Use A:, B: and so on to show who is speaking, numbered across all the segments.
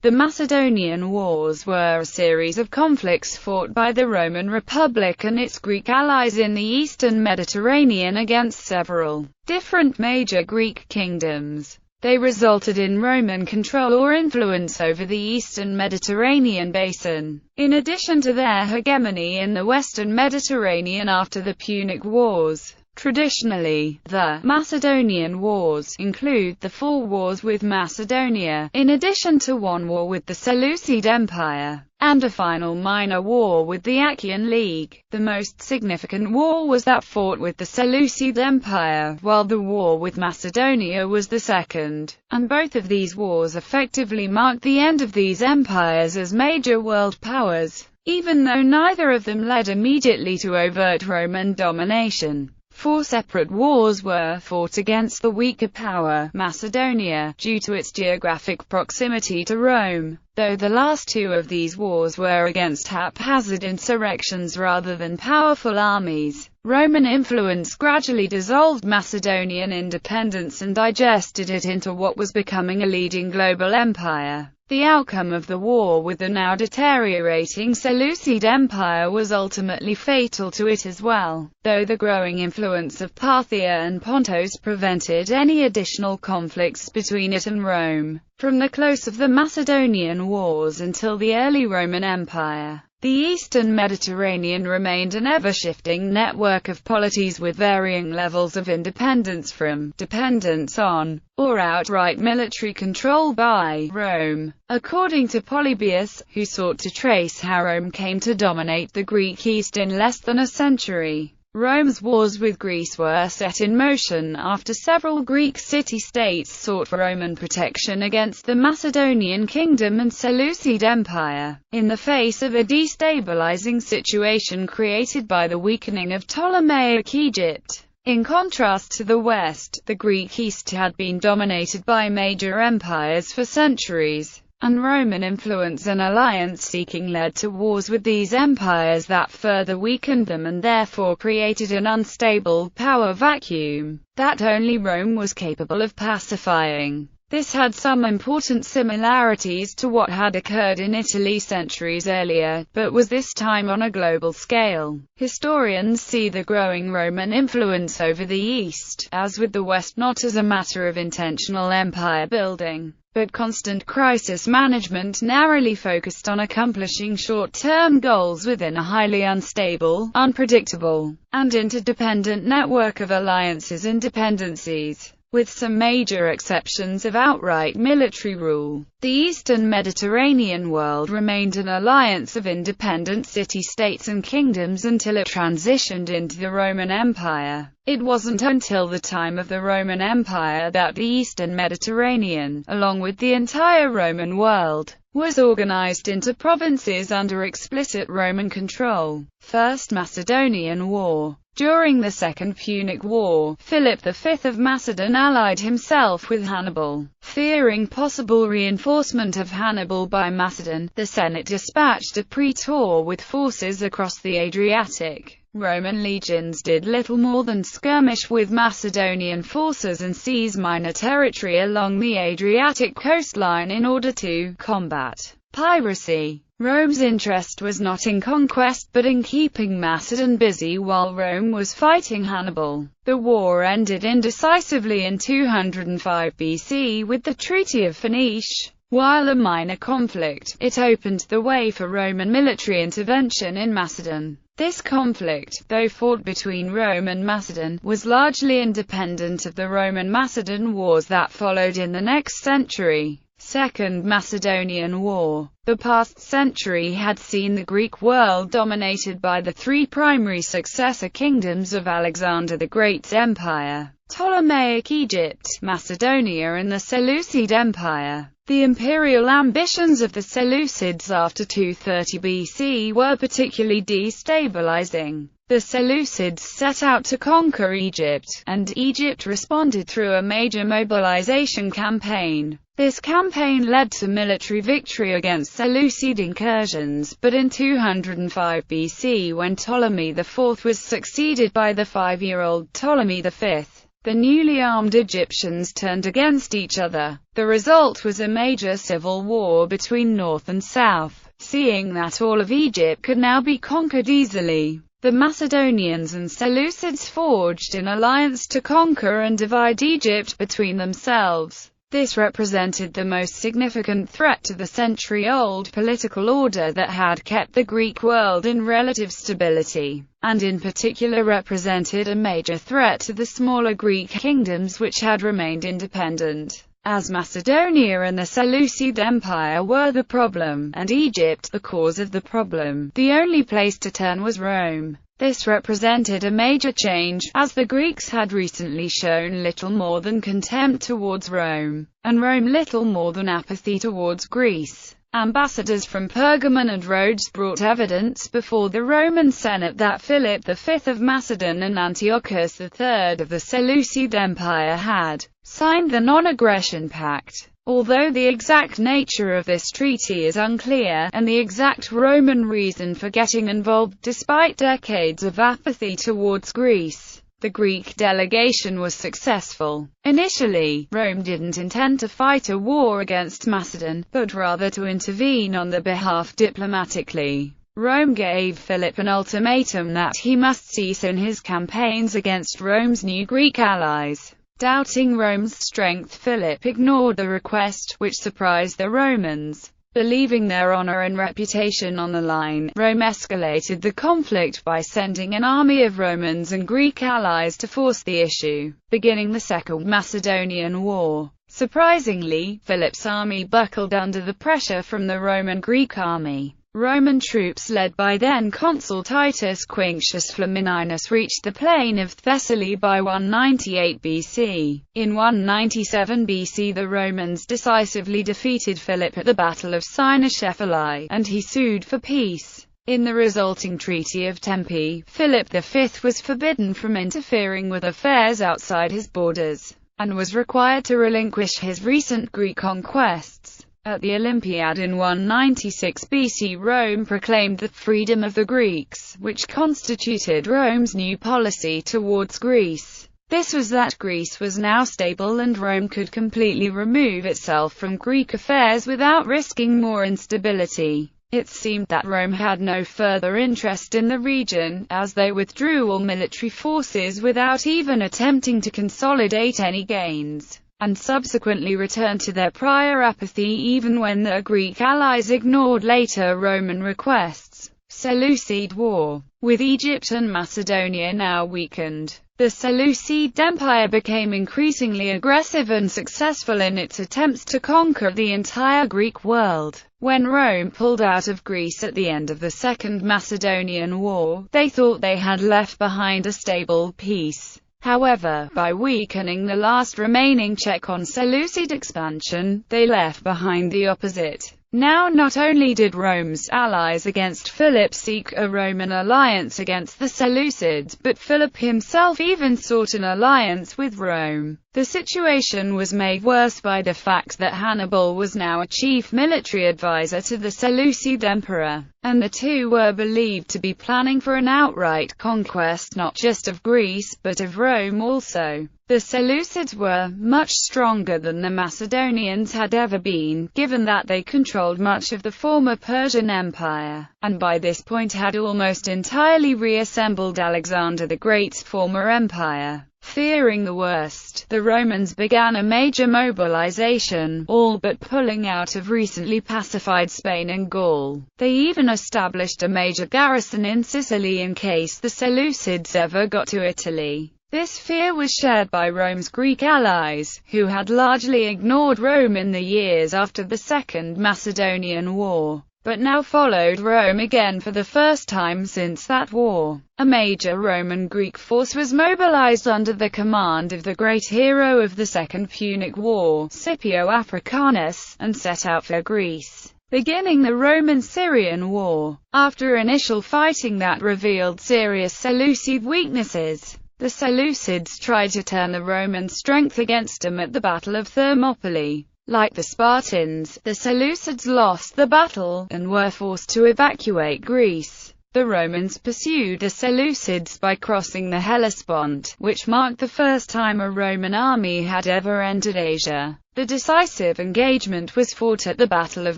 A: The Macedonian Wars were a series of conflicts fought by the Roman Republic and its Greek allies in the eastern Mediterranean against several different major Greek kingdoms. They resulted in Roman control or influence over the eastern Mediterranean basin, in addition to their hegemony in the western Mediterranean after the Punic Wars. Traditionally, the Macedonian Wars include the 4 wars with Macedonia, in addition to one war with the Seleucid Empire, and a final minor war with the Achaean League. The most significant war was that fought with the Seleucid Empire, while the war with Macedonia was the second, and both of these wars effectively marked the end of these empires as major world powers, even though neither of them led immediately to overt Roman domination. 4 separate wars were fought against the weaker power, Macedonia, due to its geographic proximity to Rome, though the last 2 of these wars were against haphazard insurrections rather than powerful armies. Roman influence gradually dissolved Macedonian independence and digested it into what was becoming a leading global empire. The outcome of the war with the now deteriorating Seleucid Empire was ultimately fatal to it as well, though the growing influence of Parthia and Pontus prevented any additional conflicts between it and Rome. From the close of the Macedonian Wars until the early Roman Empire, the eastern Mediterranean remained an ever-shifting network of polities with varying levels of independence from dependence on, or outright military control by, Rome. According to Polybius, who sought to trace how Rome came to dominate the Greek East in less than a century, Rome's wars with Greece were set in motion after several Greek city-states sought Roman protection against the Macedonian kingdom and Seleucid Empire, in the face of a destabilizing situation created by the weakening of Ptolemaic Egypt. In contrast to the West, the Greek East had been dominated by major empires for centuries, and Roman influence and alliance-seeking led to wars with these empires that further weakened them and therefore created an unstable power vacuum that only Rome was capable of pacifying. This had some important similarities to what had occurred in Italy centuries earlier, but was this time on a global scale. Historians see the growing Roman influence over the East, as with the West, not as a matter of intentional empire building, but constant crisis management narrowly focused on accomplishing short-term goals within a highly unstable, unpredictable, and interdependent network of alliances and dependencies. With some major exceptions of outright military rule, the eastern Mediterranean world remained an alliance of independent city-states and kingdoms until it transitioned into the Roman Empire. It wasn't until the time of the Roman Empire that the eastern Mediterranean, along with the entire Roman world, was organized into provinces under explicit Roman control. First Macedonian War. During the Second Punic War, Philip V of Macedon allied himself with Hannibal. Fearing possible reinforcement of Hannibal by Macedon, the Senate dispatched a praetor with forces across the Adriatic. Roman legions did little more than skirmish with Macedonian forces and seize minor territory along the Adriatic coastline in order to combat piracy. Rome's interest was not in conquest but in keeping Macedon busy while Rome was fighting Hannibal. The war ended indecisively in 205 BC with the Treaty of Phoenice. While a minor conflict, it opened the way for Roman military intervention in Macedon. This conflict, though fought between Rome and Macedon, was largely independent of the Roman-Macedon wars that followed in the next century. Second Macedonian War. The past century had seen the Greek world dominated by the 3 primary successor kingdoms of Alexander the Great's empire: Ptolemaic Egypt, Macedonia and the Seleucid Empire. The imperial ambitions of the Seleucids after 230 BC were particularly destabilizing. The Seleucids set out to conquer Egypt, and Egypt responded through a major mobilization campaign. This campaign led to military victory against Seleucid incursions, but in 205 BC, when Ptolemy IV was succeeded by the 5-year-old Ptolemy V, The newly armed Egyptians turned against each other. The result was a major civil war between North and South. Seeing that all of Egypt could now be conquered easily, the Macedonians and Seleucids forged an alliance to conquer and divide Egypt between themselves. This represented the most significant threat to the century-old political order that had kept the Greek world in relative stability, and in particular represented a major threat to the smaller Greek kingdoms which had remained independent. As Macedonia and the Seleucid Empire were the problem, and Egypt the cause of the problem, the only place to turn was Rome. This represented a major change, as the Greeks had recently shown little more than contempt towards Rome, and Rome little more than apathy towards Greece. Ambassadors from Pergamon and Rhodes brought evidence before the Roman Senate that Philip V of Macedon and Antiochus III of the Seleucid Empire had signed the Non-Aggression Pact. Although the exact nature of this treaty is unclear, and the exact Roman reason for getting involved despite decades of apathy towards Greece, the Greek delegation was successful. Initially, Rome didn't intend to fight a war against Macedon, but rather to intervene on their behalf diplomatically. Rome gave Philip an ultimatum that he must cease in his campaigns against Rome's new Greek allies. Doubting Rome's strength, Philip ignored the request, which surprised the Romans. Believing their honor and reputation on the line, Rome escalated the conflict by sending an army of Romans and Greek allies to force the issue, beginning the Second Macedonian War. Surprisingly, Philip's army buckled under the pressure from the Roman-Greek army. Roman troops led by then-consul Titus Quinctius Flamininus reached the plain of Thessaly by 198 BC. In 197 BC the Romans decisively defeated Philip at the Battle of Cynoscephalae, and he sued for peace. In the resulting Treaty of Tempe, Philip V was forbidden from interfering with affairs outside his borders, and was required to relinquish his recent Greek conquests. At the Olympiad in 196 BC, Rome proclaimed the freedom of the Greeks, which constituted Rome's new policy towards Greece. This was that Greece was now stable and Rome could completely remove itself from Greek affairs without risking more instability. It seemed that Rome had no further interest in the region, as they withdrew all military forces without even attempting to consolidate any gains, and subsequently returned to their prior apathy even when their Greek allies ignored later Roman requests. Seleucid War. With Egypt and Macedonia now weakened, the Seleucid Empire became increasingly aggressive and successful in its attempts to conquer the entire Greek world. When Rome pulled out of Greece at the end of the Second Macedonian War, they thought they had left behind a stable peace. However, by weakening the last remaining check on Seleucid expansion, they left behind the opposite. Now not only did Rome's allies against Philip seek a Roman alliance against the Seleucids, but Philip himself even sought an alliance with Rome. The situation was made worse by the fact that Hannibal was now a chief military advisor to the Seleucid emperor, and the two were believed to be planning for an outright conquest not just of Greece, but of Rome also. The Seleucids were much stronger than the Macedonians had ever been, given that they controlled much of the former Persian Empire, and by this point had almost entirely reassembled Alexander the Great's former empire. Fearing the worst, the Romans began a major mobilization, all but pulling out of recently pacified Spain and Gaul. They even established a major garrison in Sicily in case the Seleucids ever got to Italy. This fear was shared by Rome's Greek allies, who had largely ignored Rome in the years after the Second Macedonian War, but now followed Rome again for the first time since that war. A major Roman-Greek force was mobilized under the command of the great hero of the Second Punic War, Scipio Africanus, and set out for Greece, beginning the Roman-Syrian War. After initial fighting that revealed serious Seleucid weaknesses, the Seleucids tried to turn the Roman strength against them at the Battle of Thermopylae. Like the Spartans, the Seleucids lost the battle, and were forced to evacuate Greece. The Romans pursued the Seleucids by crossing the Hellespont, which marked the first time a Roman army had ever entered Asia. The decisive engagement was fought at the Battle of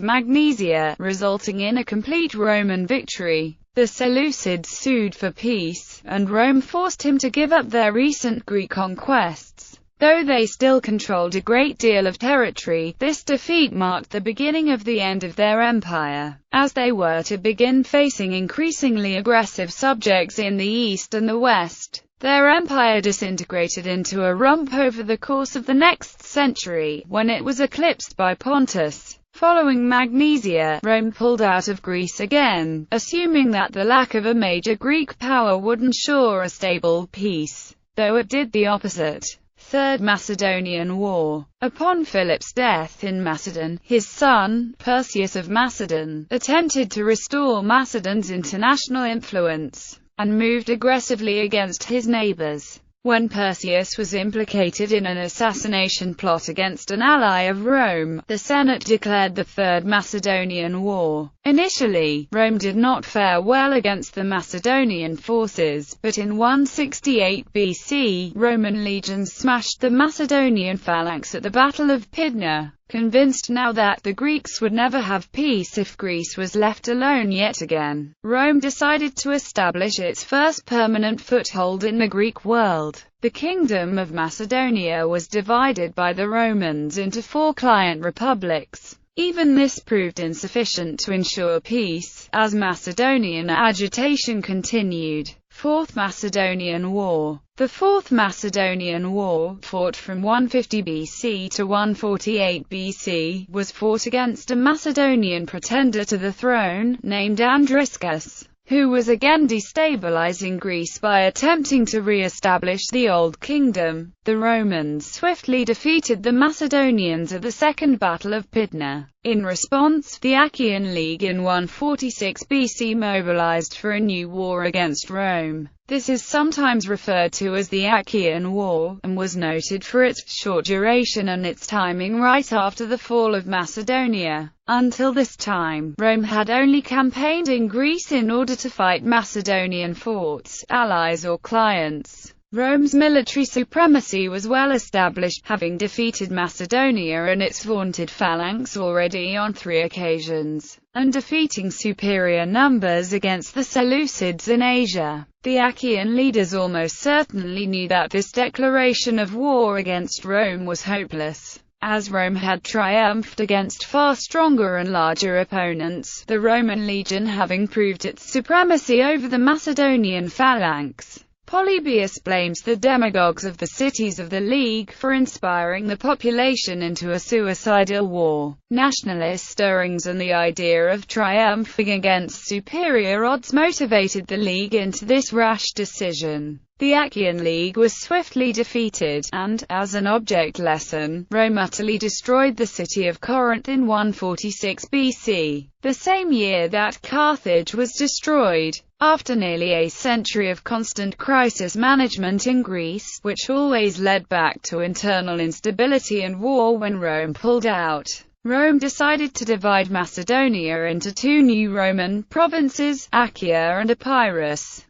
A: Magnesia, resulting in a complete Roman victory. The Seleucids sued for peace, and Rome forced him to give up their recent Greek conquests. Though they still controlled a great deal of territory, this defeat marked the beginning of the end of their empire, as they were to begin facing increasingly aggressive subjects in the east and the west. Their empire disintegrated into a rump over the course of the next century, when it was eclipsed by Pontus. Following Magnesia, Rome pulled out of Greece again, assuming that the lack of a major Greek power would ensure a stable peace, though it did the opposite. Third Macedonian War. Upon Philip's death in Macedon, his son, Perseus of Macedon, attempted to restore Macedon's international influence, and moved aggressively against his neighbors. When Perseus was implicated in an assassination plot against an ally of Rome, the Senate declared the Third Macedonian War. Initially, Rome did not fare well against the Macedonian forces, but in 168 BC, Roman legions smashed the Macedonian phalanx at the Battle of Pydna. Convinced now that the Greeks would never have peace if Greece was left alone yet again, Rome decided to establish its first permanent foothold in the Greek world. The Kingdom of Macedonia was divided by the Romans into 4 client republics. Even this proved insufficient to ensure peace, as Macedonian agitation continued. Fourth Macedonian War. The Fourth Macedonian War, fought from 150 BC to 148 BC, was fought against a Macedonian pretender to the throne, named Andriscus, who was again destabilizing Greece by attempting to re-establish the Old Kingdom. The Romans swiftly defeated the Macedonians at the Second Battle of Pydna. In response, the Achaean League in 146 BC mobilized for a new war against Rome. This is sometimes referred to as the Achaean War, and was noted for its short duration and its timing right after the fall of Macedonia. Until this time, Rome had only campaigned in Greece in order to fight Macedonian forts, allies or clients. Rome's military supremacy was well established, having defeated Macedonia and its vaunted phalanx already on 3 occasions, and defeating superior numbers against the Seleucids in Asia. The Achaean leaders almost certainly knew that this declaration of war against Rome was hopeless. As Rome had triumphed against far stronger and larger opponents, the Roman legion having proved its supremacy over the Macedonian phalanx. Polybius blames the demagogues of the cities of the League for inspiring the population into a suicidal war. Nationalist stirrings and the idea of triumphing against superior odds motivated the League into this rash decision. The Achaean League was swiftly defeated, and, as an object lesson, Rome utterly destroyed the city of Corinth in 146 BC, the same year that Carthage was destroyed. After nearly a century of constant crisis management in Greece, which always led back to internal instability and war when Rome pulled out, Rome decided to divide Macedonia into 2 new Roman provinces, Achaea and Epirus.